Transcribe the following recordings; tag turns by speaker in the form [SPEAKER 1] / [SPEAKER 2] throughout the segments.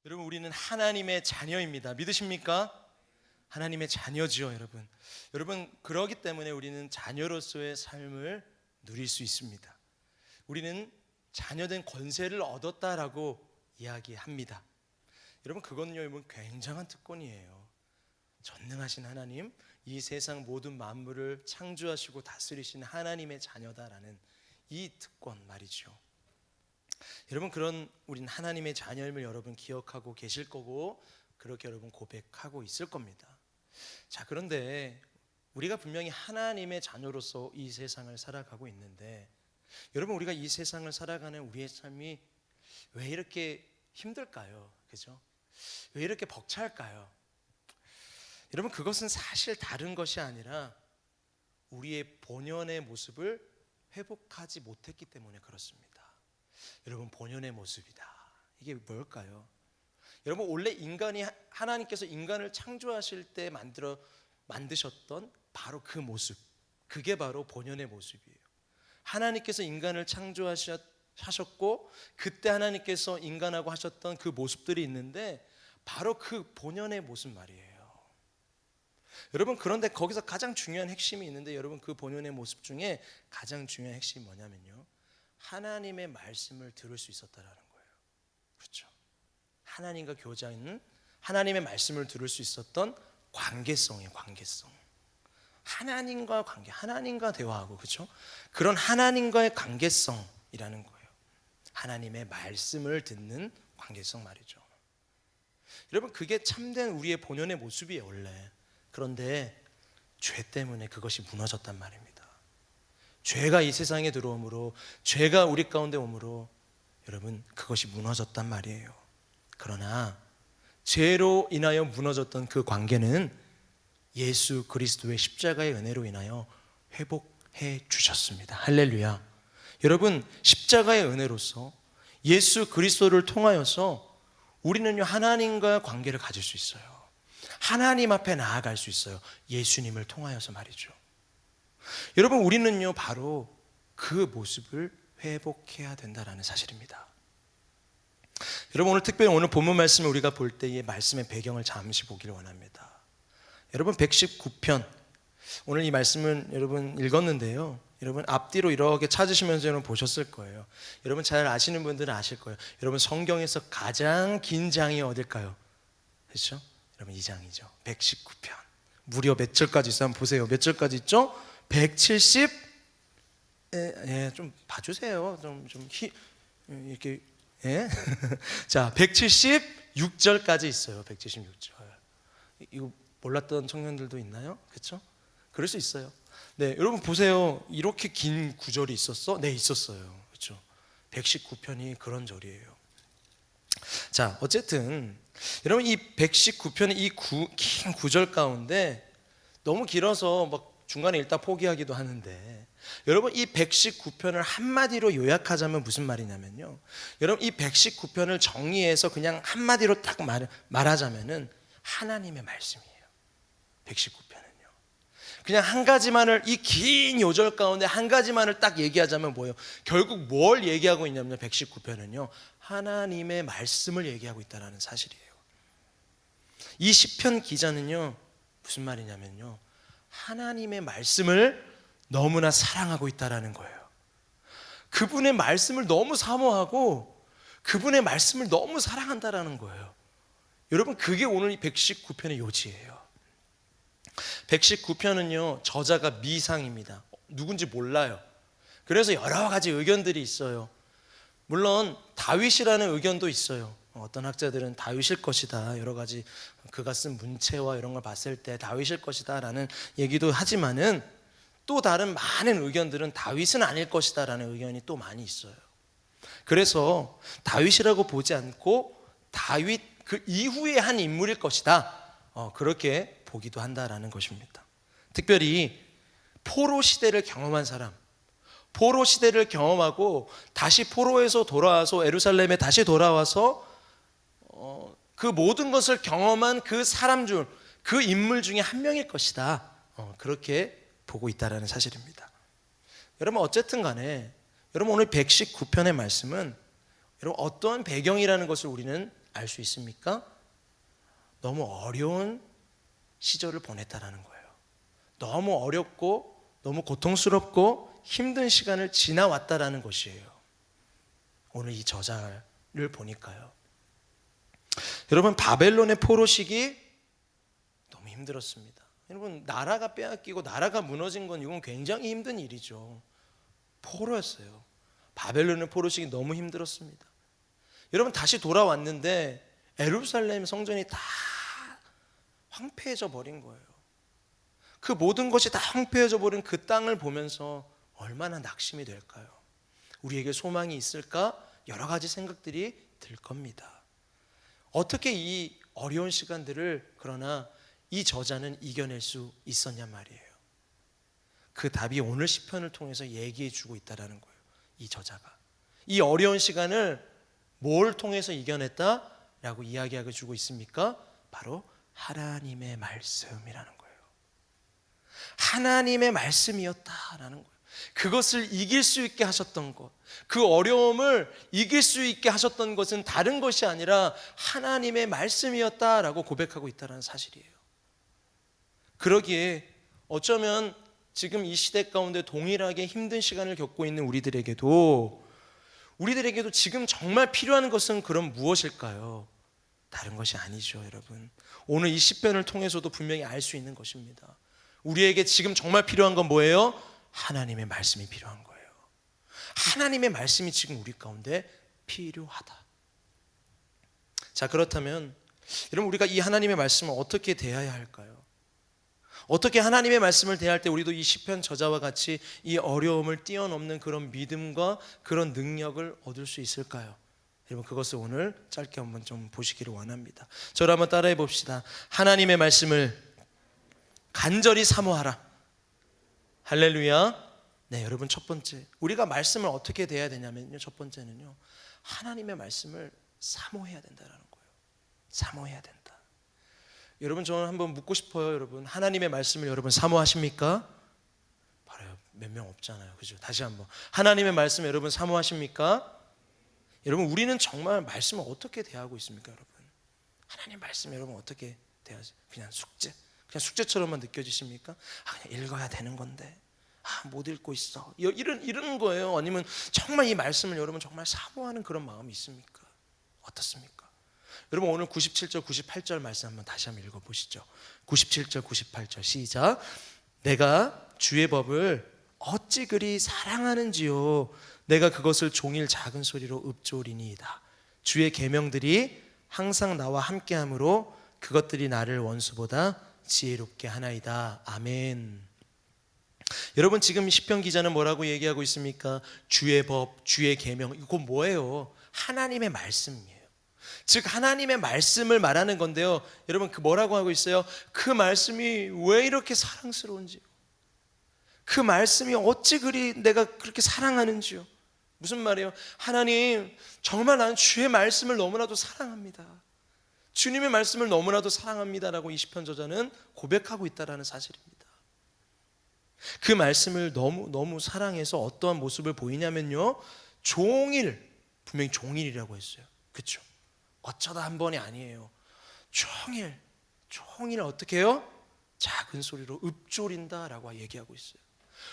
[SPEAKER 1] 여러분, 우리는 하나님의 자녀입니다. 믿으십니까? 하나님의 자녀지요, 여러분. 여러분, 그러기 때문에 우리는 자녀로서의 삶을 누릴 수 있습니다. 우리는 자녀된 권세를 얻었다라고 이야기합니다. 여러분, 그건요, 여러분, 굉장한 특권이에요. 전능하신 하나님, 이 세상 모든 만물을 창조하시고 다스리신 하나님의 자녀다라는 이 특권 말이죠. 여러분, 그런 우린 하나님의 자녀임을 여러분 기억하고 계실 거고, 그렇게 여러분 고백하고 있을 겁니다. 자, 그런데 우리가 분명히 하나님의 자녀로서 이 세상을 살아가고 있는데, 여러분, 우리가 이 세상을 살아가는 우리의 삶이 왜 이렇게 힘들까요? 그죠? 왜 이렇게 벅찰까요? 여러분, 그것은 사실 다른 것이 아니라 우리의 본연의 모습을 회복하지 못했기 때문에 그렇습니다. 여러분, 본연의 모습이다. 이게 뭘까요? 여러분, 원래 인간이 하나님께서 인간을 창조하실 때 만드셨던 바로 그 모습, 그게 바로 본연의 모습이에요. 하나님께서 인간을 창조하셨고 그때 하나님께서 인간하고 하셨던 그 모습들이 있는데 바로 그 본연의 모습 말이에요. 여러분, 그런데 거기서 가장 중요한 핵심이 있는데, 여러분, 그 본연의 모습 중에 가장 중요한 핵심이 뭐냐면요, 하나님의 말씀을 들을 수 있었다라는 거예요. 그렇죠? 하나님과 교제하는 하나님의 말씀을 들을 수 있었던 관계성이에요. 관계성. 하나님과 관계, 하나님과 대화하고, 그렇죠? 그런 하나님과의 관계성이라는 거예요. 하나님의 말씀을 듣는 관계성 말이죠. 여러분, 그게 참된 우리의 본연의 모습이에요, 원래. 그런데 죄 때문에 그것이 무너졌단 말입니다. 죄가 이 세상에 들어오므로, 죄가 우리 가운데 오므로 여러분, 그것이 무너졌단 말이에요. 그러나 죄로 인하여 무너졌던 그 관계는 예수 그리스도의 십자가의 은혜로 인하여 회복해 주셨습니다. 할렐루야. 여러분, 십자가의 은혜로서 예수 그리스도를 통하여서 우리는요, 하나님과 관계를 가질 수 있어요. 하나님 앞에 나아갈 수 있어요. 예수님을 통하여서 말이죠. 여러분, 우리는요, 바로 그 모습을 회복해야 된다라는 사실입니다. 여러분, 오늘 본문 말씀을 우리가 볼 때의 말씀의 배경을 잠시 보기를 원합니다. 여러분, 119편, 오늘 이 말씀을 여러분 읽었는데요, 여러분 앞뒤로 이렇게 찾으시면서 여러분 보셨을 거예요. 여러분 잘 아시는 분들은 아실 거예요. 여러분, 성경에서 가장 긴 장이 어딜까요? 그렇죠? 여러분, 이 장이죠. 119편. 무려 몇 절까지 있어요? 한번 보세요. 몇 절까지 있죠? 170, 좀 봐주세요. 이렇게, 자, 176절까지 있어요. 176절. 이거 몰랐던 청년들도 있나요? 그렇죠? 그럴 수 있어요. 네, 여러분 보세요. 이렇게 긴 구절이 있었어? 네, 있었어요. 그렇죠? 119편이 그런 절이에요. 자, 어쨌든 여러분, 이 119편의 이 긴 구절 가운데 너무 길어서 막 중간에 일단 포기하기도 하는데, 여러분, 이 119편을 한마디로 요약하자면 무슨 말이냐면요, 여러분, 이 119편을 정리해서 그냥 한마디로 딱 말하자면은 하나님의 말씀이에요. 119편은요. 그냥 한 가지만을, 이 긴 요절 가운데 한 가지만을 딱 얘기하자면 뭐예요? 결국 뭘 얘기하고 있냐면 119편은요, 하나님의 말씀을 얘기하고 있다는 사실이에요. 이 시편 기자는요, 무슨 말이냐면요, 하나님의 말씀을 너무나 사랑하고 있다라는 거예요. 그분의 말씀을 너무 사모하고 그분의 말씀을 너무 사랑한다라는 거예요. 여러분, 그게 오늘 이 119편의 요지예요. 119편은요, 저자가 미상입니다. 누군지 몰라요. 그래서 여러 가지 의견들이 있어요. 물론 다윗이라는 의견도 있어요. 어떤 학자들은 다윗일 것이다, 여러 가지 그가 쓴 문체와 이런 걸 봤을 때 다윗일 것이다 라는 얘기도 하지만은, 또 다른 많은 의견들은 다윗은 아닐 것이다 라는 의견이 또 많이 있어요. 그래서 다윗이라고 보지 않고 다윗 그 이후에 한 인물일 것이다, 그렇게 보기도 한다라는 것입니다. 특별히 포로 시대를 경험한 사람, 포로 시대를 경험하고 다시 포로에서 돌아와서 예루살렘에 다시 돌아와서 그 모든 것을 경험한 그 사람 중, 그 인물 중에 한 명일 것이다, 그렇게 보고 있다라는 사실입니다. 여러분, 어쨌든 간에 여러분, 오늘 119편의 말씀은 여러분 어떠한 배경이라는 것을 우리는 알 수 있습니까? 너무 어려운 시절을 보냈다라는 거예요. 너무 어렵고 너무 고통스럽고 힘든 시간을 지나왔다라는 것이에요. 오늘 이 저자를 보니까요. 여러분, 바벨론의 포로시기 너무 힘들었습니다. 여러분, 나라가 빼앗기고 나라가 무너진 건 이건 굉장히 힘든 일이죠. 포로였어요. 바벨론의 포로시기 너무 힘들었습니다. 여러분, 다시 돌아왔는데 예루살렘 성전이 다 황폐해져 버린 거예요. 그 모든 것이 다 황폐해져 버린 그 땅을 보면서 얼마나 낙심이 될까요? 우리에게 소망이 있을까? 여러 가지 생각들이 들 겁니다. 어떻게 이 어려운 시간들을 그러나 이 저자는 이겨낼 수 있었냐 말이에요. 그 답이 오늘 시편을 통해서 얘기해 주고 있다는 거예요. 이 저자가 이 어려운 시간을 뭘 통해서 이겨냈다라고 이야기하고 주고 있습니까? 바로 하나님의 말씀이라는 거예요. 하나님의 말씀이었다라는 거예요. 그것을 이길 수 있게 하셨던 것, 그 어려움을 이길 수 있게 하셨던 것은 다른 것이 아니라 하나님의 말씀이었다라고 고백하고 있다는 사실이에요. 그러기에 어쩌면 지금 이 시대 가운데 동일하게 힘든 시간을 겪고 있는 우리들에게도 지금 정말 필요한 것은 그럼 무엇일까요? 다른 것이 아니죠, 여러분. 오늘 이 시편을 통해서도 분명히 알 수 있는 것입니다. 우리에게 지금 정말 필요한 건 뭐예요? 하나님의 말씀이 필요한 거예요. 하나님의 말씀이 지금 우리 가운데 필요하다. 자, 그렇다면 여러분, 우리가 이 하나님의 말씀을 어떻게 대해야 할까요? 어떻게 하나님의 말씀을 대할 때 우리도 이 시편 저자와 같이 이 어려움을 뛰어넘는 그런 믿음과 그런 능력을 얻을 수 있을까요? 여러분, 그것을 오늘 짧게 한번 좀 보시기를 원합니다. 저를 한번 따라해 봅시다. 하나님의 말씀을 간절히 사모하라. 할렐루야. 네, 여러분, 첫 번째 우리가 말씀을 어떻게 대해야 되냐면요, 첫 번째는요, 하나님의 말씀을 사모해야 된다는 거예요. 사모해야 된다. 여러분, 저는 한번 묻고 싶어요. 여러분, 하나님의 말씀을 여러분 사모하십니까? 바로 몇 명 없잖아요, 그죠? 다시 한번, 하나님의 말씀 여러분 사모하십니까? 여러분, 우리는 정말 말씀을 어떻게 대하고 있습니까, 여러분? 하나님 말씀 여러분 어떻게 대하지? 그냥 숙제처럼만 느껴지십니까? 그냥 읽어야 되는 건데 못 읽고 있어, 이런 거예요? 아니면 정말 이 말씀을 여러분 정말 사모하는 그런 마음이 있습니까? 어떻습니까? 여러분, 오늘 97절 98절 말씀 한번 다시 한번 읽어보시죠. 97절 98절 시작. 내가 주의 법을 어찌 그리 사랑하는지요, 내가 그것을 종일 작은 소리로 읊조리니이다. 주의 계명들이 항상 나와 함께함으로 그것들이 나를 원수보다 지혜롭게 하나이다. 아멘. 여러분, 지금 시편 기자는 뭐라고 얘기하고 있습니까? 주의 법, 주의 계명, 이거 뭐예요? 하나님의 말씀이에요. 즉 하나님의 말씀을 말하는 건데요, 여러분, 그 뭐라고 하고 있어요? 그 말씀이 왜 이렇게 사랑스러운지요, 그 말씀이 어찌 그리 내가 그렇게 사랑하는지요. 무슨 말이에요? 하나님, 정말 나는 주의 말씀을 너무나도 사랑합니다. 주님의 말씀을 너무나도 사랑합니다라고 이 시편 저자는 고백하고 있다는 사실입니다. 그 말씀을 너무 사랑해서 어떠한 모습을 보이냐면요, 종일, 분명히 종일이라고 했어요. 그렇죠? 어쩌다 한 번이 아니에요. 종일 어떻게 해요? 작은 소리로 읊조린다라고 얘기하고 있어요.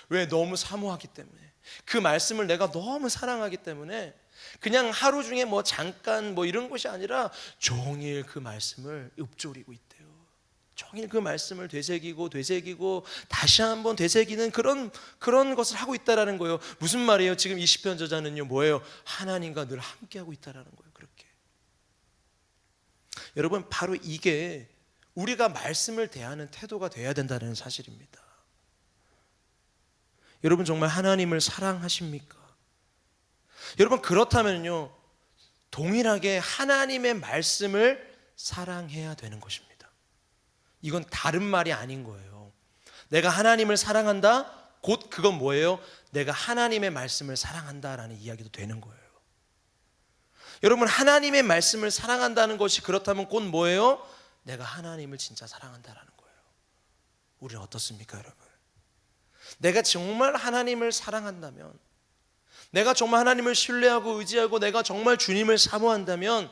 [SPEAKER 1] 왜? 너무 사모하기 때문에, 그 말씀을 내가 너무 사랑하기 때문에 그냥 하루 중에 뭐 잠깐 뭐 이런 것이 아니라 종일 그 말씀을 읊조리고 있대요. 종일 그 말씀을 되새기고 다시 한번 되새기는 그런 것을 하고 있다라는 거예요. 무슨 말이에요? 지금 이 시편 저자는요, 뭐예요? 하나님과 늘 함께하고 있다라는 거예요. 그렇게. 여러분, 바로 이게 우리가 말씀을 대하는 태도가 되어야 된다는 사실입니다. 여러분, 정말 하나님을 사랑하십니까? 여러분, 그렇다면요, 동일하게 하나님의 말씀을 사랑해야 되는 것입니다. 이건 다른 말이 아닌 거예요. 내가 하나님을 사랑한다? 곧 그건 뭐예요? 내가 하나님의 말씀을 사랑한다라는 이야기도 되는 거예요. 여러분, 하나님의 말씀을 사랑한다는 것이 그렇다면 곧 뭐예요? 내가 하나님을 진짜 사랑한다라는 거예요. 우리는 어떻습니까, 여러분? 내가 정말 하나님을 사랑한다면, 내가 정말 하나님을 신뢰하고 의지하고 내가 정말 주님을 사모한다면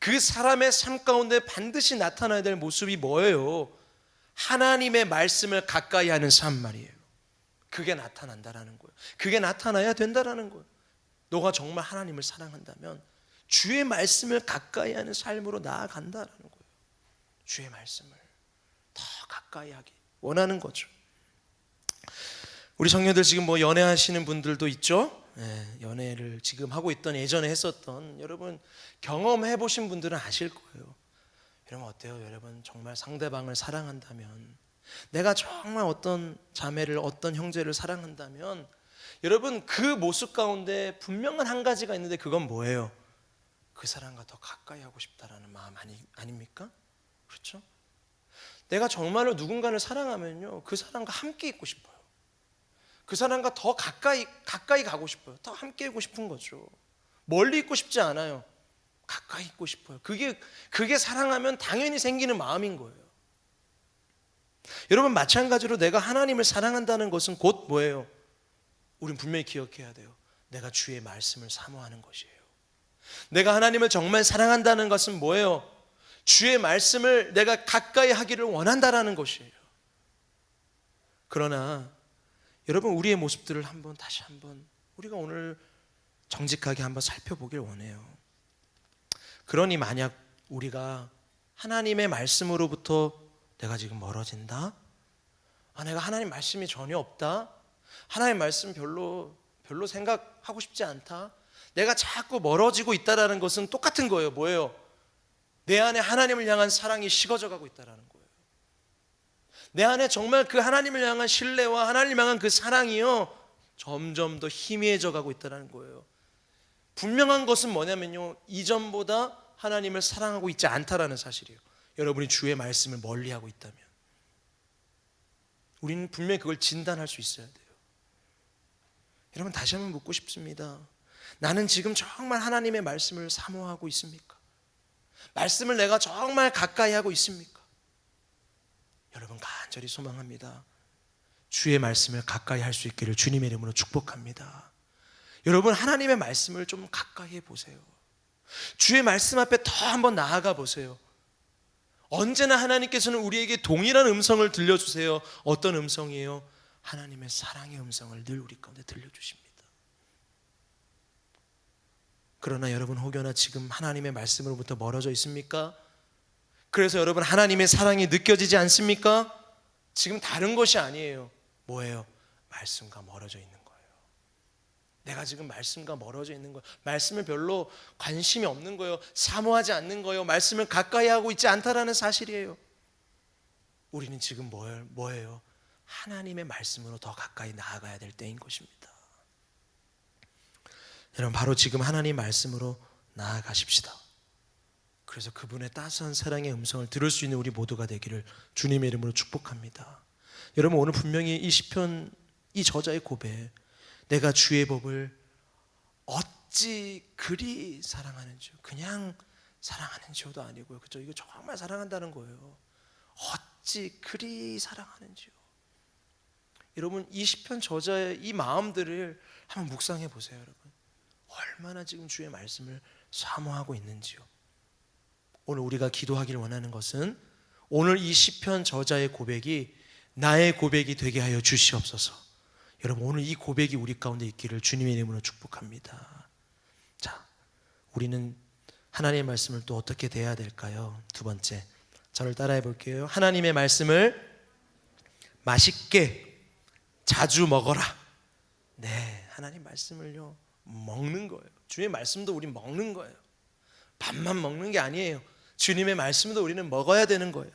[SPEAKER 1] 그 사람의 삶 가운데 반드시 나타나야 될 모습이 뭐예요? 하나님의 말씀을 가까이 하는 삶 말이에요. 그게 나타난다라는 거예요. 그게 나타나야 된다라는 거예요. 너가 정말 하나님을 사랑한다면 주의 말씀을 가까이 하는 삶으로 나아간다라는 거예요. 주의 말씀을 더 가까이 하기 원하는 거죠. 우리 청년들 지금 뭐 연애하시는 분들도 있죠. 연애를 지금 하고 있던, 예전에 했었던, 여러분 경험해 보신 분들은 아실 거예요. 여러분 어때요? 여러분 정말 상대방을 사랑한다면, 내가 정말 어떤 자매를, 어떤 형제를 사랑한다면, 여러분 그 모습 가운데 분명한 한 가지가 있는데, 그건 뭐예요? 그 사람과 더 가까이 하고 싶다라는 마음 아닙니까? 그렇죠? 내가 정말로 누군가를 사랑하면요, 그 사람과 함께 있고 싶어요. 그 사람과 더 가까이 가고 싶어요. 더 함께 있고 싶은 거죠. 멀리 있고 싶지 않아요. 가까이 있고 싶어요. 그게 사랑하면 당연히 생기는 마음인 거예요. 여러분 마찬가지로 내가 하나님을 사랑한다는 것은 곧 뭐예요? 우린 분명히 기억해야 돼요. 내가 주의 말씀을 사모하는 것이에요. 내가 하나님을 정말 사랑한다는 것은 뭐예요? 주의 말씀을 내가 가까이 하기를 원한다라는 것이에요. 그러나 여러분 우리의 모습들을 다시 한번 우리가 오늘 정직하게 한번 살펴보길 원해요. 그러니 만약 우리가 하나님의 말씀으로부터 내가 지금 멀어진다? 내가 하나님 말씀이 전혀 없다? 하나님 말씀 별로 생각하고 싶지 않다? 내가 자꾸 멀어지고 있다라는 것은 똑같은 거예요. 뭐예요? 내 안에 하나님을 향한 사랑이 식어져 가고 있다라는 거예요. 내 안에 정말 그 하나님을 향한 신뢰와 하나님을 향한 그 사랑이요, 점점 더 희미해져 가고 있다는 거예요. 분명한 것은 뭐냐면요, 이전보다 하나님을 사랑하고 있지 않다라는 사실이에요. 여러분이 주의 말씀을 멀리하고 있다면 우리는 분명히 그걸 진단할 수 있어야 돼요. 여러분 다시 한번 묻고 싶습니다. 나는 지금 정말 하나님의 말씀을 사모하고 있습니까? 말씀을 내가 정말 가까이 하고 있습니까? 여러분 간절히 소망합니다. 주의 말씀을 가까이 할 수 있기를 주님의 이름으로 축복합니다. 여러분 하나님의 말씀을 좀 가까이 해보세요. 주의 말씀 앞에 더 한번 나아가 보세요. 언제나 하나님께서는 우리에게 동일한 음성을 들려주세요. 어떤 음성이에요? 하나님의 사랑의 음성을 늘 우리 가운데 들려주십니다. 그러나 여러분 혹여나 지금 하나님의 말씀으로부터 멀어져 있습니까? 그래서 여러분 하나님의 사랑이 느껴지지 않습니까? 지금 다른 것이 아니에요. 뭐예요? 말씀과 멀어져 있는 거예요. 내가 지금 말씀과 멀어져 있는 거예요. 말씀을 별로 관심이 없는 거예요. 사모하지 않는 거예요. 말씀을 가까이 하고 있지 않다라는 사실이에요. 우리는 지금 뭐예요? 하나님의 말씀으로 더 가까이 나아가야 될 때인 것입니다. 여러분 바로 지금 하나님 말씀으로 나아가십시다. 그래서 그분의 따스한 사랑의 음성을 들을 수 있는 우리 모두가 되기를 주님의 이름으로 축복합니다. 여러분 오늘 분명히 이 시편, 이 저자의 고백, 내가 주의 법을 어찌 그리 사랑하는지요. 그냥 사랑하는지요도 아니고요. 그렇죠? 이거 정말 사랑한다는 거예요. 어찌 그리 사랑하는지요. 여러분 이 시편 저자의 이 마음들을 한번 묵상해 보세요. 여러분 얼마나 지금 주의 말씀을 사모하고 있는지요. 오늘 우리가 기도하기를 원하는 것은 오늘 이 시편 저자의 고백이 나의 고백이 되게 하여 주시옵소서. 여러분 오늘 이 고백이 우리 가운데 있기를 주님의 이름으로 축복합니다. 자, 우리는 하나님의 말씀을 또 어떻게 대해야 될까요? 두 번째, 저를 따라해 볼게요. 하나님의 말씀을 맛있게 자주 먹어라. 네, 하나님 말씀을요 먹는 거예요. 주의 말씀도 우리 먹는 거예요. 밥만 먹는 게 아니에요. 주님의 말씀도 우리는 먹어야 되는 거예요.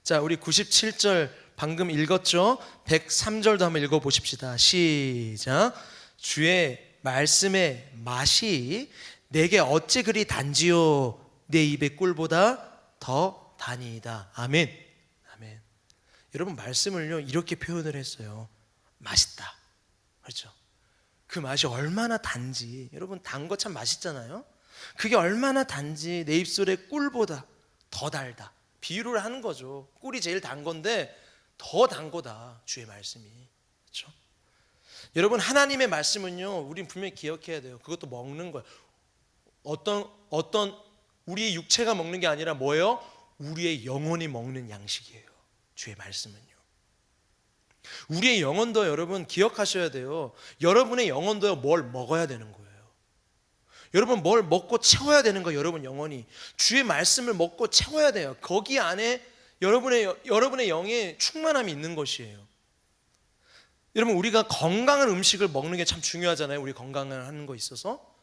[SPEAKER 1] 자, 우리 97절 방금 읽었죠? 103절도 한번 읽어보십시다. 시작. 주의 말씀의 맛이 내게 어찌 그리 단지요 내 입의 꿀보다 더 다니이다. 아멘. 아멘. 여러분 말씀을요 이렇게 표현을 했어요. 맛있다. 그렇죠? 그 맛이 얼마나 단지, 여러분 단 거 참 맛있잖아요. 그게 얼마나 단지 내 입술의 꿀보다 더 달다. 비유를 하는 거죠. 꿀이 제일 단 건데 더 단 거다, 주의 말씀이. 그렇죠? 여러분 하나님의 말씀은요 우린 분명히 기억해야 돼요. 그것도 먹는 거예요. 어떤 우리 육체가 먹는 게 아니라 뭐예요? 우리의 영혼이 먹는 양식이에요. 주의 말씀은요. 우리의 영혼도 여러분 기억하셔야 돼요. 여러분의 영혼도 뭘 먹어야 되는 거예요. 여러분 뭘 먹고 채워야 되는 거예요. 여러분 영혼이 주의 말씀을 먹고 채워야 돼요. 거기 안에 여러분의 영에 충만함이 있는 것이에요. 여러분 우리가 건강한 음식을 먹는 게 참 중요하잖아요. 우리 건강을 하는 거 있어서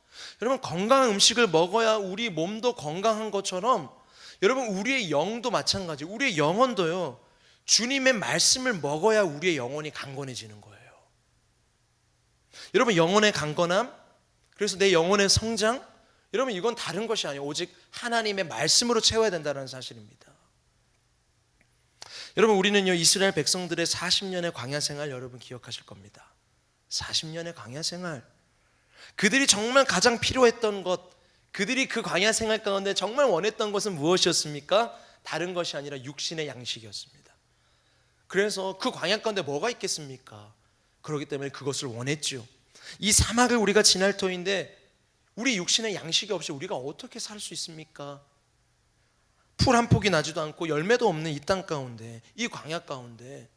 [SPEAKER 1] 여러분 건강한 음식을 먹어야 우리 몸도 건강한 것처럼 여러분 우리의 영도 마찬가지. 우리의 영혼도요. 주님의 말씀을 먹어야 우리의 영혼이 강건해지는 거예요. 여러분 영혼의 강건함, 그래서 내 영혼의 성장, 여러분 이건 다른 것이 아니에요. 오직 하나님의 말씀으로 채워야 된다는 사실입니다. 여러분 우리는요 이스라엘 백성들의 40년의 광야 생활 여러분 기억하실 겁니다. 40년의 광야 생활, 그들이 정말 가장 필요했던 것, 그들이 그 광야 생활 가운데 정말 원했던 것은 무엇이었습니까? 다른 것이 아니라 육신의 양식이었습니다. 그래서 그 광야 가운데 뭐가 있겠습니까? 그렇기 때문에 그것을 원했죠. 이 사막을 우리가 지날 터인데 우리 육신의 양식이 없이 우리가 어떻게 살 수 있습니까? 풀 한 폭이 나지도 않고 열매도 없는 이 땅 가운데, 이 광야 가운데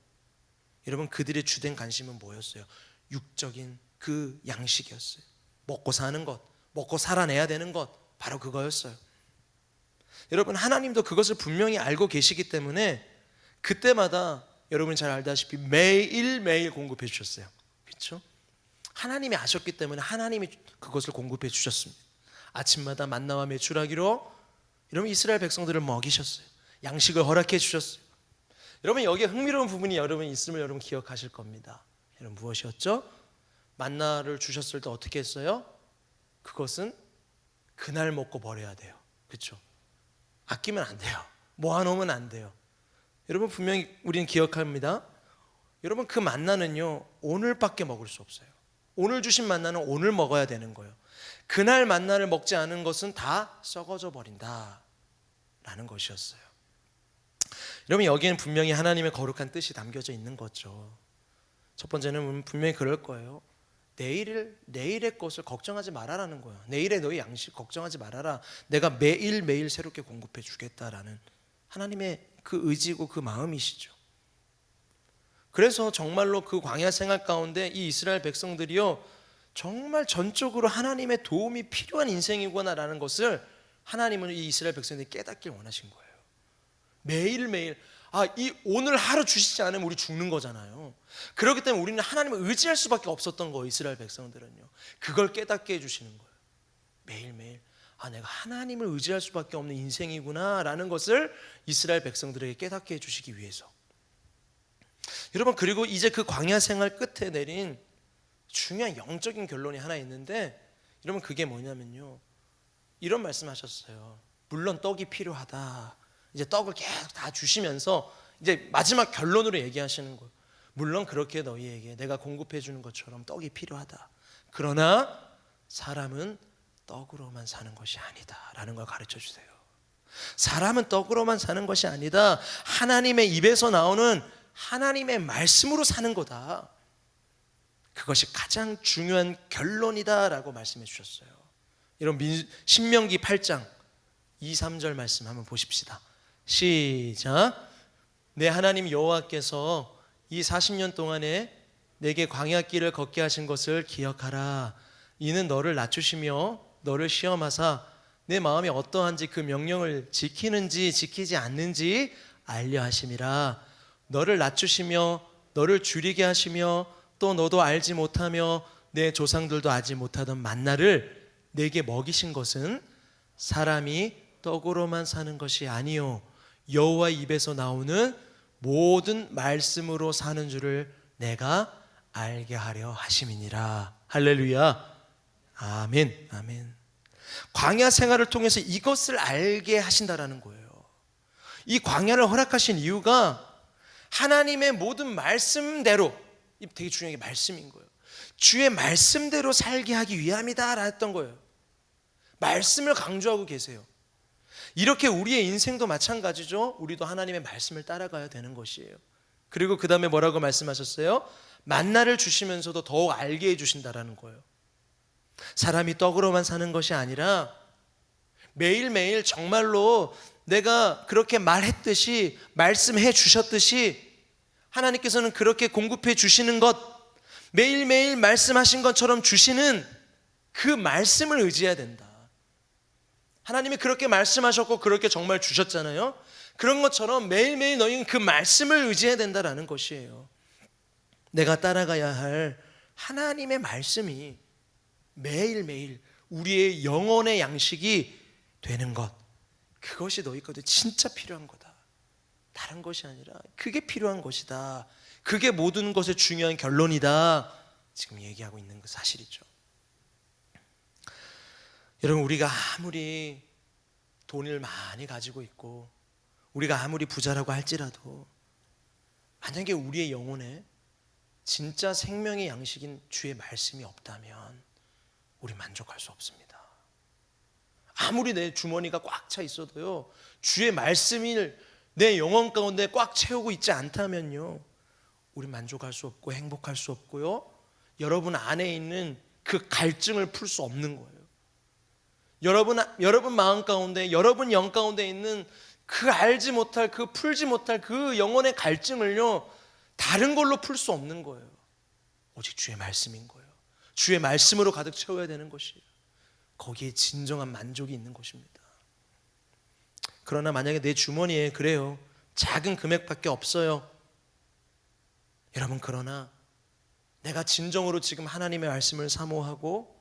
[SPEAKER 1] 여러분 그들의 주된 관심은 뭐였어요? 육적인 그 양식이었어요. 먹고 사는 것, 먹고 살아내야 되는 것, 바로 그거였어요. 여러분 하나님도 그것을 분명히 알고 계시기 때문에 그때마다 여러분이 잘 알다시피 매일매일 공급해 주셨어요. 그렇죠? 하나님이 아셨기 때문에 하나님이 그것을 공급해 주셨습니다. 아침마다 만나와 메추라기로 여러분 이스라엘 백성들을 먹이셨어요. 양식을 허락해 주셨어요. 여러분 여기에 흥미로운 부분이 여러분 있음을 여러분 기억하실 겁니다. 여러분 무엇이었죠? 만나를 주셨을 때 어떻게 했어요? 그것은 그날 먹고 버려야 돼요. 그렇죠? 아끼면 안 돼요. 모아놓으면 안 돼요. 여러분 분명히 우리는 기억합니다. 여러분 그 만나는요 오늘밖에 먹을 수 없어요. 오늘 주신 만나는 오늘 먹어야 되는 거예요. 그날 만나를 먹지 않은 것은 다 썩어져 버린다 라는 것이었어요. 여러분 여기에는 분명히 하나님의 거룩한 뜻이 담겨져 있는 거죠. 첫 번째는 분명히 그럴 거예요. 내일의 것을 걱정하지 말아라는 거예요. 내일의 너희 양식 걱정하지 말아라. 내가 매일매일 새롭게 공급해 주겠다라는 하나님의 그 의지고 그 마음이시죠. 그래서 정말로 그 광야 생활 가운데 이 이스라엘 백성들이요 정말 전적으로 하나님의 도움이 필요한 인생이구나라는 것을 하나님은 이 이스라엘 백성들이 깨닫길 원하신 거예요. 매일매일 이 오늘 하루 주시지 않으면 우리 죽는 거잖아요. 그렇기 때문에 우리는 하나님을 의지할 수밖에 없었던 거예요. 이스라엘 백성들은요. 그걸 깨닫게 해주시는 거예요. 매일매일 내가 하나님을 의지할 수밖에 없는 인생이구나 라는 것을 이스라엘 백성들에게 깨닫게 해주시기 위해서. 여러분 그리고 이제 그 광야 생활 끝에 내린 중요한 영적인 결론이 하나 있는데 여러분 그게 뭐냐면요 이런 말씀하셨어요. 물론 떡이 필요하다. 이제 떡을 계속 다 주시면서 이제 마지막 결론으로 얘기하시는 거예요. 물론 그렇게 너희에게 내가 공급해 주는 것처럼 떡이 필요하다. 그러나 사람은 떡으로만 사는 것이 아니다 라는 걸 가르쳐 주세요. 사람은 떡으로만 사는 것이 아니다. 하나님의 입에서 나오는 하나님의 말씀으로 사는 거다. 그것이 가장 중요한 결론이다 라고 말씀해 주셨어요. 여러분 신명기 8장 2, 3절 말씀 한번 보십시다. 시작. 내 하나님 여호와께서 이 40년 동안에 내게 광야길을 걷게 하신 것을 기억하라. 이는 너를 낮추시며 너를 시험하사 내 마음이 어떠한지 그 명령을 지키는지 지키지 않는지 알려 하심이라. 너를 낮추시며 너를 줄이게 하시며 또 너도 알지 못하며 내 조상들도 알지 못하던 만나를 내게 먹이신 것은 사람이 떡으로만 사는 것이 아니요 여호와 입에서 나오는 모든 말씀으로 사는 줄을 내가 알게 하려 하심이니라. 할렐루야. 아멘. 아멘. 광야 생활을 통해서 이것을 알게 하신다라는 거예요. 이 광야를 허락하신 이유가 하나님의 모든 말씀대로, 이 되게 중요한 게 말씀인 거예요. 주의 말씀대로 살게 하기 위함이다 했던 거예요. 말씀을 강조하고 계세요. 이렇게 우리의 인생도 마찬가지죠. 우리도 하나님의 말씀을 따라가야 되는 것이에요. 그리고 그 다음에 뭐라고 말씀하셨어요? 만나를 주시면서도 더욱 알게 해주신다라는 거예요. 사람이 떡으로만 사는 것이 아니라 매일매일 정말로 내가 그렇게 말했듯이 말씀해 주셨듯이 하나님께서는 그렇게 공급해 주시는 것, 매일매일 말씀하신 것처럼 주시는 그 말씀을 의지해야 된다. 하나님이 그렇게 말씀하셨고 그렇게 정말 주셨잖아요. 그런 것처럼 매일매일 너희는 그 말씀을 의지해야 된다라는 것이에요. 내가 따라가야 할 하나님의 말씀이 매일매일 우리의 영혼의 양식이 되는 것, 그것이 너희 것에 진짜 필요한 거다. 다른 것이 아니라 그게 필요한 것이다. 그게 모든 것의 중요한 결론이다. 지금 얘기하고 있는 그 사실이죠. 여러분, 우리가 아무리 돈을 많이 가지고 있고 우리가 아무리 부자라고 할지라도 만약에 우리의 영혼에 진짜 생명의 양식인 주의 말씀이 없다면 우리 만족할 수 없습니다. 아무리 내 주머니가 꽉 차 있어도요, 주의 말씀이 내 영혼 가운데 꽉 채우고 있지 않다면요, 우리 만족할 수 없고 행복할 수 없고요, 여러분 안에 있는 그 갈증을 풀 수 없는 거예요. 여러분 마음 가운데, 여러분 영 가운데 있는 그 알지 못할, 그 풀지 못할 그 영혼의 갈증을요, 다른 걸로 풀 수 없는 거예요. 오직 주의 말씀인 거예요. 주의 말씀으로 가득 채워야 되는 것이에요. 거기에 진정한 만족이 있는 것입니다. 그러나 만약에 내 주머니에 그래요, 작은 금액밖에 없어요. 여러분, 그러나 내가 진정으로 지금 하나님의 말씀을 사모하고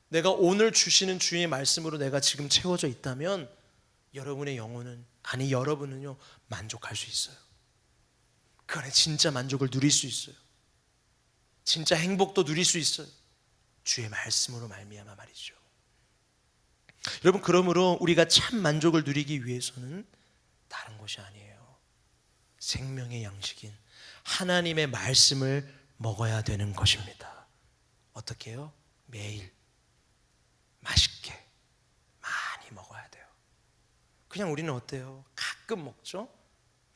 [SPEAKER 1] 내가 오늘 주시는 주의 말씀으로 내가 지금 채워져 있다면 여러분의 영혼은, 아니 여러분은요, 만족할 수 있어요. 그 안에 진짜 만족을 누릴 수 있어요. 진짜 행복도 누릴 수 있어요. 주의 말씀으로 말미암아 말이죠. 여러분, 그러므로 우리가 참 만족을 누리기 위해서는 다른 것이 아니에요. 생명의 양식인 하나님의 말씀을 먹어야 되는 것입니다. 어떻게 해요? 매일 맛있게 많이 먹어야 돼요. 그냥 우리는 어때요? 가끔 먹죠?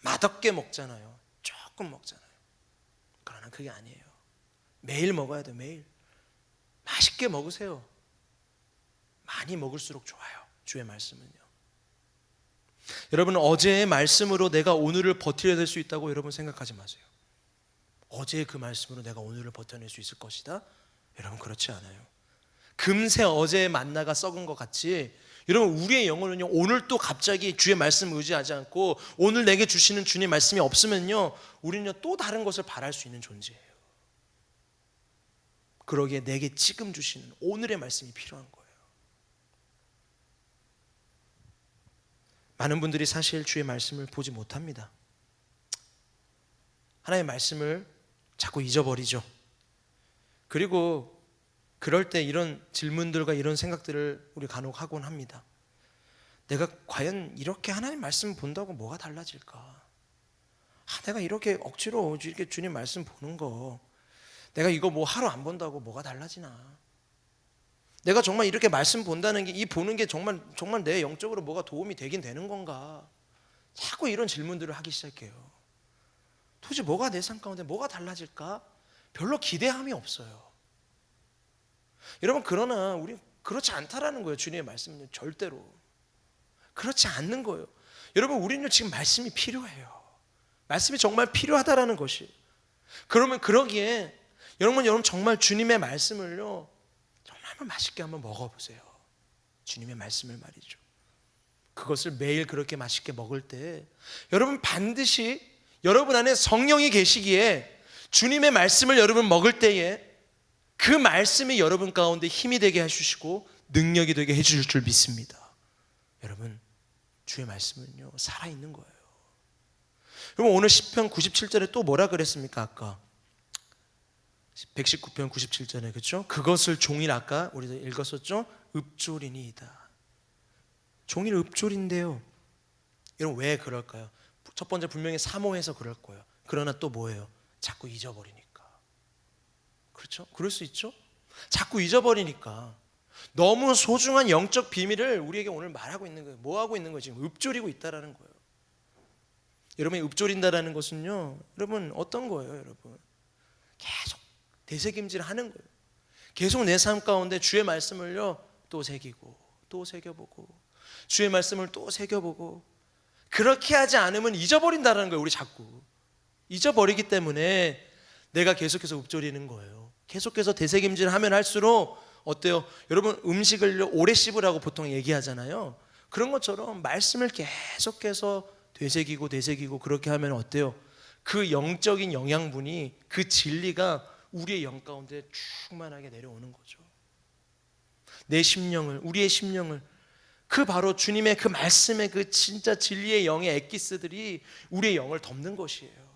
[SPEAKER 1] 맛없게 먹잖아요. 조금 먹잖아요. 그러나 그게 아니에요. 매일 먹어야 돼요. 매일 맛있게 먹으세요. 많이 먹을수록 좋아요. 주의 말씀은요. 여러분, 어제의 말씀으로 내가 오늘을 버텨낼 수 있다고 여러분 생각하지 마세요. 어제의 그 말씀으로 내가 오늘을 버텨낼 수 있을 것이다? 여러분, 그렇지 않아요. 금세 어제의 만나가 썩은 것 같이 여러분, 우리의 영혼은요, 오늘 또 갑자기 주의 말씀을 의지하지 않고 오늘 내게 주시는 주님의 말씀이 없으면요, 우리는요 또 다른 것을 바랄 수 있는 존재예요. 그러기에 내게 지금 주시는 오늘의 말씀이 필요한 거예요. 많은 분들이 사실 주의 말씀을 보지 못합니다. 하나님의 말씀을 자꾸 잊어버리죠. 그리고 그럴 때 이런 질문들과 이런 생각들을 우리 간혹 하곤 합니다. 내가 과연 이렇게 하나님 말씀 본다고 뭐가 달라질까? 내가 이렇게 억지로 이렇게 주님 말씀 보는 거, 내가 이거 뭐 하루 안 본다고 뭐가 달라지나? 내가 정말 이렇게 말씀 본다는 게, 이 보는 게 정말 내 영적으로 뭐가 도움이 되긴 되는 건가? 자꾸 이런 질문들을 하기 시작해요. 도대체 뭐가 내 삶 가운데 뭐가 달라질까? 별로 기대함이 없어요. 여러분, 그러나 우리 그렇지 않다라는 거예요. 주님의 말씀은 절대로 그렇지 않는 거예요. 여러분, 우리는 지금 말씀이 필요해요. 말씀이 정말 필요하다라는 것이. 그러면 그러기에 여러분 정말 주님의 말씀을요, 정말 한번 맛있게 한번 먹어보세요. 주님의 말씀을 말이죠. 그것을 매일 그렇게 맛있게 먹을 때 여러분, 반드시 여러분 안에 성령이 계시기에 주님의 말씀을 여러분 먹을 때에 그 말씀이 여러분 가운데 힘이 되게 해주시고 능력이 되게 해주실 줄 믿습니다. 여러분, 주의 말씀은요 살아있는 거예요. 여러분, 오늘 시편 97절에 또 뭐라 그랬습니까? 아까 119편 97절에, 그렇죠? 그것을 종일, 아까 우리도 읽었었죠? 읊조리니이다. 종일 읊조린대요. 여러분, 왜 그럴까요? 첫 번째, 분명히 사모해서 그럴 거예요. 그러나 또 뭐예요? 자꾸 잊어버리니까. 그렇죠? 그럴 수 있죠? 자꾸 잊어버리니까. 너무 소중한 영적 비밀을 우리에게 오늘 말하고 있는 거예요. 뭐 하고 있는 거예요? 지금 읊조리고 있다라는 거예요. 여러분이 읊조린다라는 것은요, 여러분 어떤 거예요? 여러분 계속 되새김질 하는 거예요. 계속 내 삶 가운데 주의 말씀을요 또 새기고 또 새겨보고, 주의 말씀을 또 새겨보고, 그렇게 하지 않으면 잊어버린다는 거예요. 우리 자꾸 잊어버리기 때문에 내가 계속해서 읊조리는 거예요. 계속해서 되새김질을 하면 할수록 어때요? 여러분, 음식을 오래 씹으라고 보통 얘기하잖아요. 그런 것처럼 말씀을 계속해서 되새기고 그렇게 하면 어때요? 그 영적인 영양분이, 그 진리가 우리의 영 가운데 충만하게 내려오는 거죠. 내 심령을, 우리의 심령을, 그 바로 주님의 그 말씀의 그 진짜 진리의 영의 엑기스들이 우리의 영을 덮는 것이에요.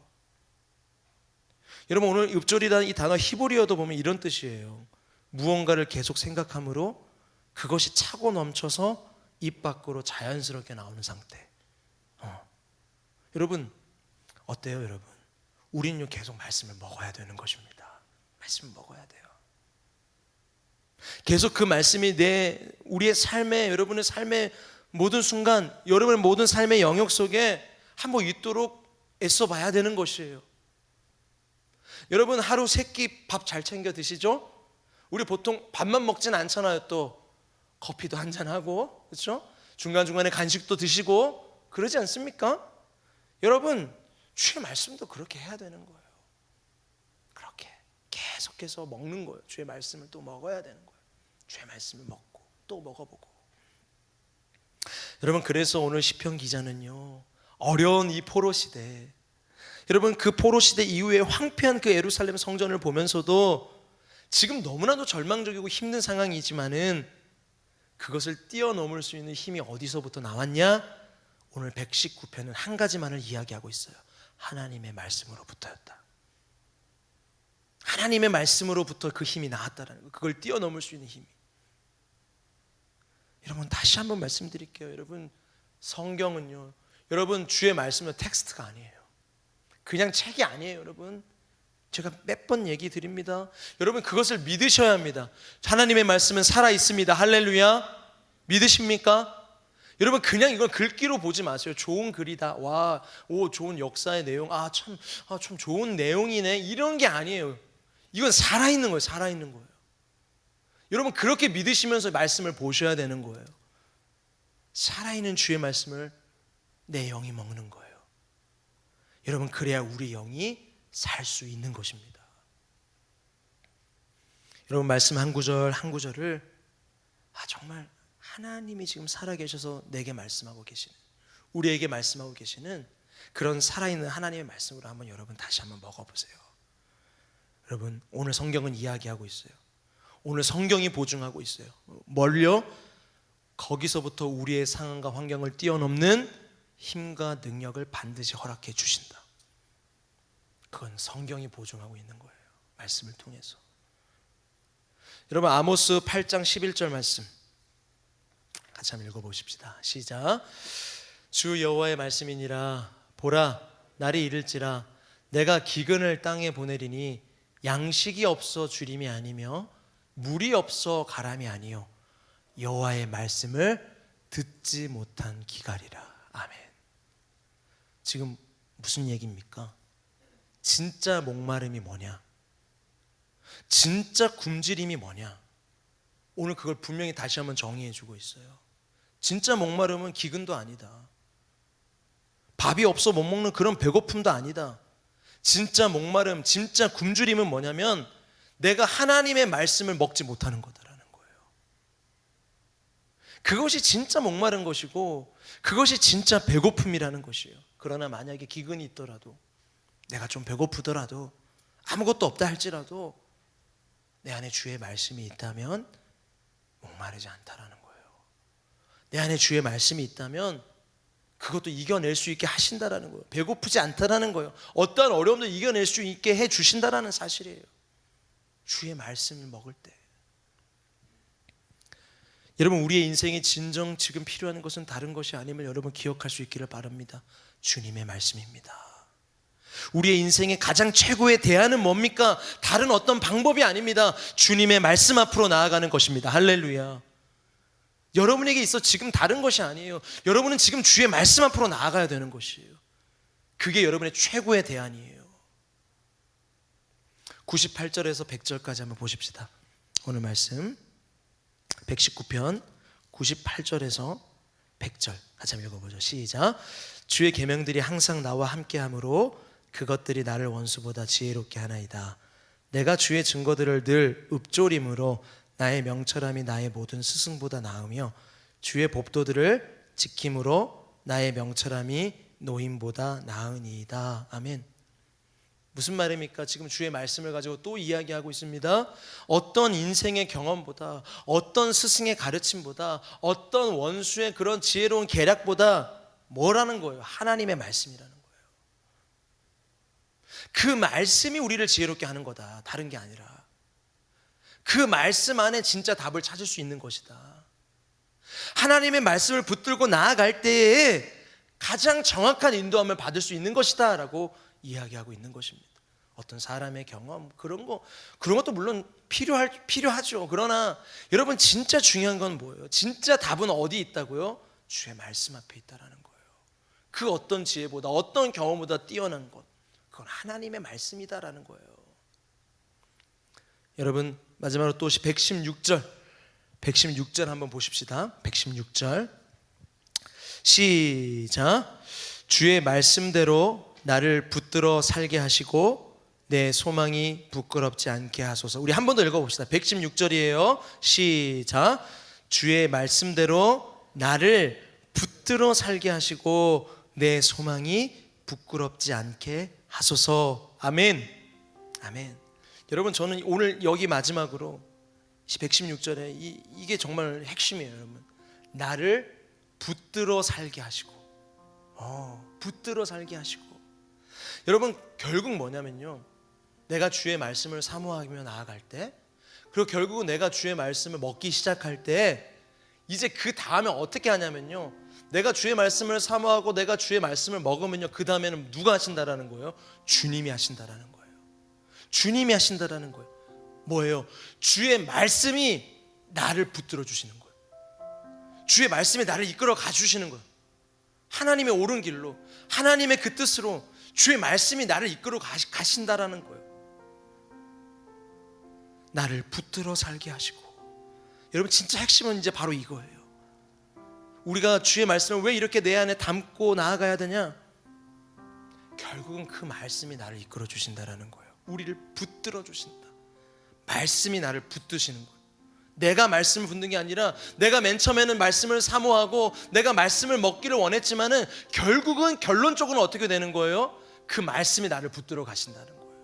[SPEAKER 1] 여러분, 오늘 읊조리라는 이 단어 히브리어도 보면 이런 뜻이에요. 무언가를 계속 생각함으로 그것이 차고 넘쳐서 입 밖으로 자연스럽게 나오는 상태. 여러분, 어때요 여러분? 우리는 계속 말씀을 먹어야 되는 것입니다. 말씀을 먹어야 돼요. 계속 그 말씀이 우리의 삶에, 여러분의 삶의 모든 순간, 여러분의 모든 삶의 영역 속에 한번 있도록 애써 봐야 되는 것이에요. 여러분, 하루 세 끼 밥 잘 챙겨 드시죠? 우리 보통 밥만 먹진 않잖아요. 또 커피도 한잔하고, 그렇죠? 중간중간에 간식도 드시고 그러지 않습니까? 여러분, 주의 말씀도 그렇게 해야 되는 거예요. 그렇게 계속해서 먹는 거예요. 주의 말씀을 또 먹어야 되는 거예요. 주의 말씀을 먹고 또 먹어보고. 여러분, 그래서 오늘 시편 기자는요, 어려운 이 포로 시대, 여러분, 그 포로 시대 이후에 황폐한 그 예루살렘 성전을 보면서도 지금 너무나도 절망적이고 힘든 상황이지만은 그것을 뛰어넘을 수 있는 힘이 어디서부터 나왔냐? 오늘 119편은 한 가지만을 이야기하고 있어요. 하나님의 말씀으로부터였다. 하나님의 말씀으로부터 그 힘이 나왔다라는 거, 그걸 뛰어넘을 수 있는 힘이. 여러분, 다시 한번 말씀드릴게요. 여러분, 성경은요, 여러분, 주의 말씀은 텍스트가 아니에요. 그냥 책이 아니에요. 여러분, 제가 몇 번 얘기 드립니다. 여러분, 그것을 믿으셔야 합니다. 하나님의 말씀은 살아있습니다. 할렐루야. 믿으십니까? 여러분, 그냥 이걸 글귀로 보지 마세요. 좋은 글이다, 와, 오, 좋은 역사의 내용, 참 좋은 내용이네, 이런 게 아니에요. 이건 살아있는 거예요. 살아있는 거예요. 여러분, 그렇게 믿으시면서 말씀을 보셔야 되는 거예요. 살아있는 주의 말씀을 내 영이 먹는 거예요. 여러분, 그래야 우리 영이 살 수 있는 것입니다. 여러분, 말씀 한 구절 한 구절을 정말 하나님이 지금 살아계셔서 내게 말씀하고 계시는, 우리에게 말씀하고 계시는 그런 살아있는 하나님의 말씀으로 한번 여러분 다시 한번 먹어보세요. 여러분, 오늘 성경은 이야기하고 있어요. 오늘 성경이 보증하고 있어요. 뭘요? 거기서부터 우리의 상황과 환경을 뛰어넘는 힘과 능력을 반드시 허락해 주신다. 그건 성경이 보증하고 있는 거예요. 말씀을 통해서. 여러분, 아모스 8장 11절 말씀 같이 한번 읽어보십시다. 시작. 주 여호와의 말씀이니라. 보라, 날이 이를지라 내가 기근을 땅에 보내리니 양식이 없어 주림이 아니며 물이 없어 가람이 아니요 여호와의 말씀을 듣지 못한 기갈이라. 아멘. 지금 무슨 얘기입니까? 진짜 목마름이 뭐냐? 진짜 굶주림이 뭐냐? 오늘 그걸 분명히 다시 한번 정의해 주고 있어요. 진짜 목마름은 기근도 아니다. 밥이 없어 못 먹는 그런 배고픔도 아니다. 진짜 목마름, 진짜 굶주림은 뭐냐면 내가 하나님의 말씀을 먹지 못하는 거다라는 거예요. 그것이 진짜 목마른 것이고 그것이 진짜 배고픔이라는 것이에요. 그러나 만약에 기근이 있더라도, 내가 좀 배고프더라도, 아무것도 없다 할지라도 내 안에 주의 말씀이 있다면 목마르지 않다라는 거예요. 내 안에 주의 말씀이 있다면 그것도 이겨낼 수 있게 하신다라는 거예요. 배고프지 않다라는 거예요. 어떠한 어려움도 이겨낼 수 있게 해 주신다라는 사실이에요. 주의 말씀을 먹을 때. 여러분, 우리의 인생에 진정 지금 필요한 것은 다른 것이 아님을 여러분 기억할 수 있기를 바랍니다. 주님의 말씀입니다. 우리의 인생의 가장 최고의 대안은 뭡니까? 다른 어떤 방법이 아닙니다. 주님의 말씀 앞으로 나아가는 것입니다. 할렐루야. 여러분에게 있어 지금 다른 것이 아니에요. 여러분은 지금 주의 말씀 앞으로 나아가야 되는 것이에요. 그게 여러분의 최고의 대안이에요. 98절에서 100절까지 한번 보십시다. 오늘 말씀 119편 98절에서 100절 같이 한번 읽어보죠. 시작. 주의 계명들이 항상 나와 함께하므로 그것들이 나를 원수보다 지혜롭게 하나이다. 내가 주의 증거들을 늘 읊조림으로 나의 명철함이 나의 모든 스승보다 나으며 주의 법도들을 지킴으로 나의 명철함이 노임보다 나으니이다. 아멘. 무슨 말입니까? 지금 주의 말씀을 가지고 또 이야기하고 있습니다. 어떤 인생의 경험보다, 어떤 스승의 가르침보다, 어떤 원수의 그런 지혜로운 계략보다 뭐라는 거예요? 하나님의 말씀이라는 거예요. 그 말씀이 우리를 지혜롭게 하는 거다. 다른 게 아니라 그 말씀 안에 진짜 답을 찾을 수 있는 것이다. 하나님의 말씀을 붙들고 나아갈 때에 가장 정확한 인도함을 받을 수 있는 것이다 라고 이야기하고 있는 것입니다. 어떤 사람의 경험 그런 것도 물론 필요하죠. 그러나 여러분 진짜 중요한 건 뭐예요? 진짜 답은 어디 있다고요? 주의 말씀 앞에 있다라는 거예요. 그 어떤 지혜보다 어떤 경험보다 뛰어난 것, 그건 하나님의 말씀이다라는 거예요. 여러분 마지막으로 또 116절 한번 보십시다. 116절 시작. 주의 말씀대로 나를 붙들어 살게 하시고 내 소망이 부끄럽지 않게 하소서. 우리 한 번 더 읽어봅시다. 116절이에요. 시작. 주의 말씀대로 나를 붙들어 살게 하시고 내 소망이 부끄럽지 않게 하소서. 아멘. 아멘. 여러분 저는 오늘 여기 마지막으로 116절에 이게 정말 핵심이에요. 여러분 나를 붙들어 살게 하시고 붙들어 살게 하시고. 여러분 결국 뭐냐면요, 내가 주의 말씀을 사모하며 나아갈 때, 그리고 결국은 내가 주의 말씀을 먹기 시작할 때 이제 그 다음에 어떻게 하냐면요, 내가 주의 말씀을 사모하고 내가 주의 말씀을 먹으면요, 그 다음에는 누가 하신다라는 거예요? 주님이 하신다라는 거예요. 주님이 하신다라는 거예요. 뭐예요? 주의 말씀이 나를 붙들어 주시는 거예요. 주의 말씀이 나를 이끌어 가주시는 거예요. 하나님의 옳은 길로, 하나님의 그 뜻으로 주의 말씀이 나를 이끌어 가신다라는 거예요. 나를 붙들어 살게 하시고. 여러분 진짜 핵심은 이제 바로 이거예요. 우리가 주의 말씀을 왜 이렇게 내 안에 담고 나아가야 되냐? 결국은 그 말씀이 나를 이끌어 주신다라는 거예요. 우리를 붙들어 주신다. 말씀이 나를 붙드시는 거예요. 내가 말씀을 붙는 게 아니라, 내가 맨 처음에는 말씀을 사모하고 내가 말씀을 먹기를 원했지만은 결국은 결론적으로는 어떻게 되는 거예요? 그 말씀이 나를 붙들어 가신다는 거예요.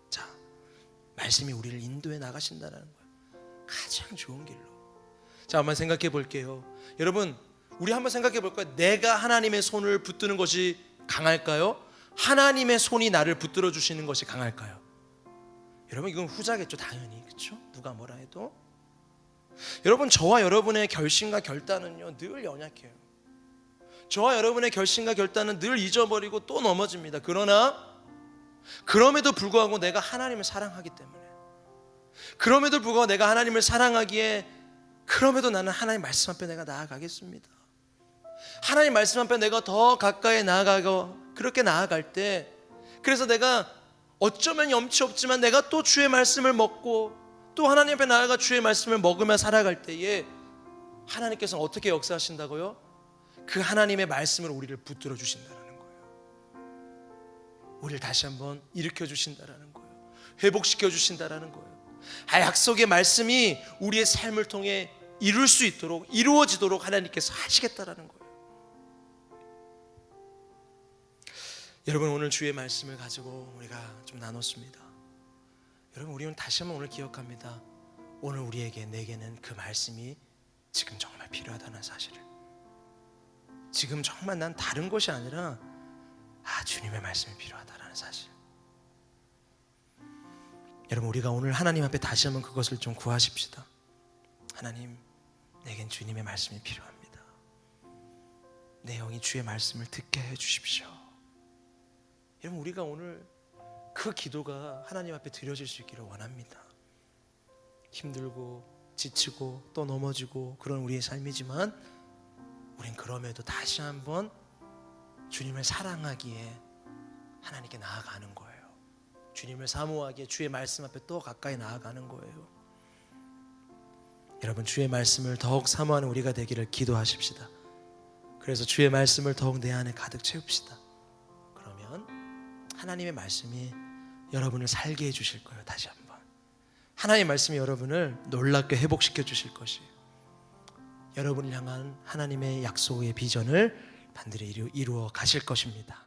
[SPEAKER 1] 자, 말씀이 우리를 인도해 나가신다는 거예요. 가장 좋은 길로. 자, 한번 생각해 볼게요. 여러분 우리 한번 생각해 볼까요? 내가 하나님의 손을 붙드는 것이 강할까요? 하나님의 손이 나를 붙들어 주시는 것이 강할까요? 여러분 이건 후자겠죠. 당연히. 그렇죠? 누가 뭐라 해도. 여러분 저와 여러분의 결심과 결단은요 늘 연약해요. 저와 여러분의 결심과 결단은 늘 잊어버리고 또 넘어집니다. 그럼에도 불구하고 내가 하나님을 사랑하기 때문에, 그럼에도 불구하고 내가 하나님을 사랑하기에, 그럼에도 나는 하나님 말씀 앞에 내가 나아가겠습니다. 하나님 말씀 앞에 내가 더 가까이 나아가고, 그렇게 나아갈 때, 그래서 내가 어쩌면 염치 없지만 내가 또 주의 말씀을 먹고 또 하나님 앞에 나아가 주의 말씀을 먹으며 살아갈 때에 하나님께서는 어떻게 역사하신다고요? 그 하나님의 말씀으로 우리를 붙들어 주신다는 거예요. 우리를 다시 한번 일으켜 주신다는 거예요. 회복시켜 주신다는 거예요. 약속의 말씀이 우리의 삶을 통해 이룰 수 있도록, 이루어지도록 하나님께서 하시겠다라는 거예요. 여러분 오늘 주의 말씀을 가지고 우리가 좀 나눴습니다. 여러분 우리는 다시 한번 오늘 기억합니다. 오늘 우리에게, 내게는 그 말씀이 지금 정말 필요하다는 사실을. 지금 정말 난 다른 것이 아니라 주님의 말씀이 필요하다는 사실. 여러분 우리가 오늘 하나님 앞에 다시 한번 그것을 좀 구하십시다. 하나님, 내겐 주님의 말씀이 필요합니다. 내 영이 주의 말씀을 듣게 해주십시오. 여러분 우리가 오늘 그 기도가 하나님 앞에 드려질 수 있기를 원합니다. 힘들고 지치고 또 넘어지고 그런 우리의 삶이지만 우린 그럼에도 다시 한번 주님을 사랑하기에 하나님께 나아가는 거예요. 주님을 사모하기에 주의 말씀 앞에 또 가까이 나아가는 거예요. 여러분 주의 말씀을 더욱 사모하는 우리가 되기를 기도하십시다. 그래서 주의 말씀을 더욱 내 안에 가득 채웁시다. 그러면 하나님의 말씀이 여러분을 살게 해주실 거예요. 다시 한번 하나님의 말씀이 여러분을 놀랍게 회복시켜 주실 것이에요. 여러분을 향한 하나님의 약속의 비전을 반드시 이루어 가실 것입니다.